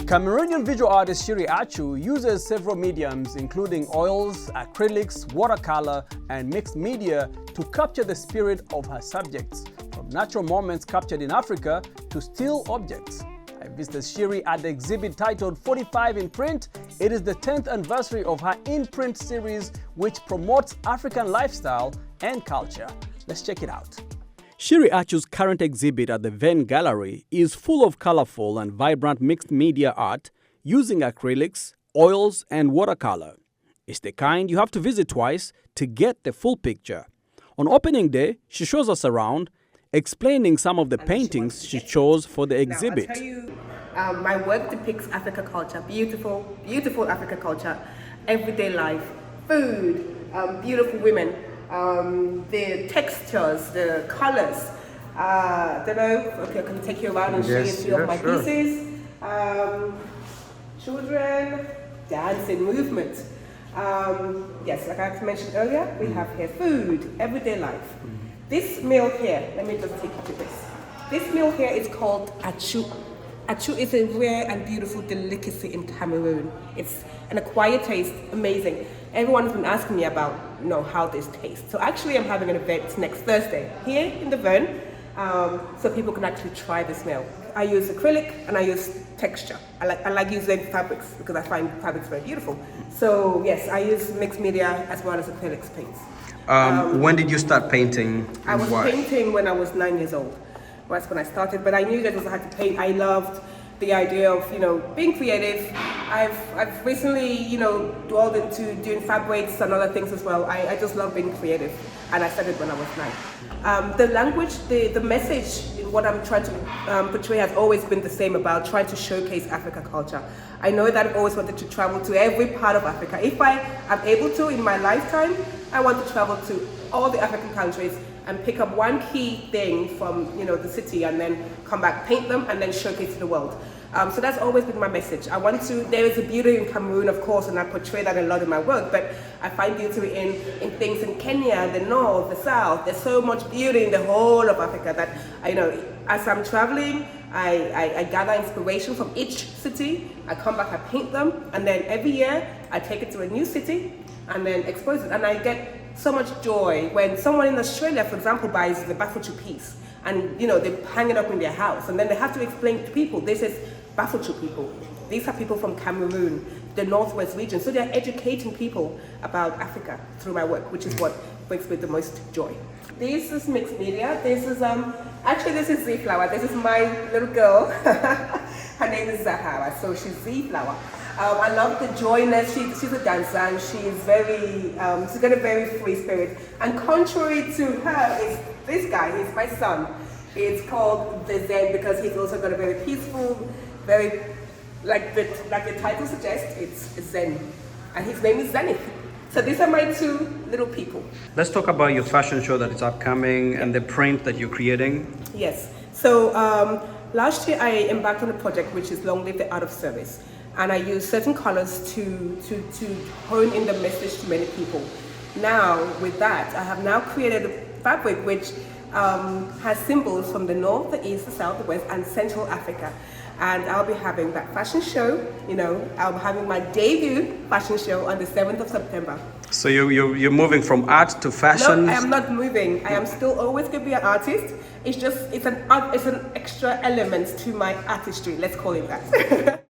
Cameroonian visual artist Shiri Achu uses several mediums including oils, acrylics, watercolor, and mixed media to capture the spirit of her subjects, from natural moments captured in Africa to still objects. I visited Shiri at the exhibit titled 45 in Print. It is the 10th anniversary of her in-print series, which promotes African lifestyle and culture. Let's check it out. Shiri Achu's current exhibit at the Ven Gallery is full of colorful and vibrant mixed media art using acrylics, oils, and watercolor. It's the kind you have to visit twice to get the full picture. On opening day, she shows us around, explaining some of the paintings she chose for the exhibit. Now, I'll tell you, my work depicts Africa culture, beautiful, beautiful Africa culture, everyday life, food, beautiful women, the textures, the colors. Don't know, okay, I can take you around and show you a few of my pieces. Children, dancing, movement. Yes, like I mentioned earlier, we have here food, everyday life. This meal here, let me just take you to this. This meal here is called Achu. Achu is a rare and beautiful delicacy in Cameroon. It's an acquired taste, amazing. Everyone's been asking me about, how this tastes. So actually I'm having an event next Thursday here in the Ven, so people can actually try this meal. I use acrylic and I use texture. I like using fabrics because I find fabrics very beautiful. So yes, I use mixed media as well as acrylics paints. When did you start painting? I was painting when I was 9 years old. That's when I started, but I knew that I had to paint. I loved the idea of, being creative. I've recently, dwelled into doing fabrics and other things as well. I just love being creative, and I started when I was 9. The language, the message in what I'm trying to portray has always been the same, about trying to showcase Africa culture. I know that I've always wanted to travel to every part of Africa. If I am able to in my lifetime, I want to travel to all the African countries and pick up one key thing from the city and then come back, paint them, and then showcase to the world. So that's always been my message. There is a beauty in Cameroon, of course, and I portray that a lot in my work, but I find beauty in things in Kenya, the north, the south. There's so much beauty in the whole of Africa that, as I'm traveling, I gather inspiration from each city. I come back, I paint them, and then every year I take it to a new city and then expose it. And I get so much joy when someone in Australia, for example, buys the Bafoutou piece and they hang it up in their house, and then they have to explain to people, this is Bafoutou people. These are people from Cameroon, the northwest region. So they're educating people about Africa through my work, which is what brings me the most joy. This is mixed media. This is actually this is Z-Flower. This is my little girl. Her name is Zahara, so she's Z-Flower. I love the joyness. She's a dancer, and she's she's got a very free spirit. And contrary to her is this guy. He's my son. It's called the Zen because he's also got a very peaceful, very like the title suggests. It's Zen, and his name is Zenith. So these are my two little people. Let's talk about your fashion show that is upcoming and the print that you're creating. Yes. So last year I embarked on a project which is Long Live the Art of Service. And I use certain colors to hone in the message to many people. Now, with that, I have now created a fabric which has symbols from the north, the east, the south, the west, and Central Africa. And I'll be having that fashion show, I'll be having my debut fashion show on the 7th of September. So you're moving from art to fashion? No, I am not moving. I am still always going to be an artist. It's an extra element to my artistry, let's call it that.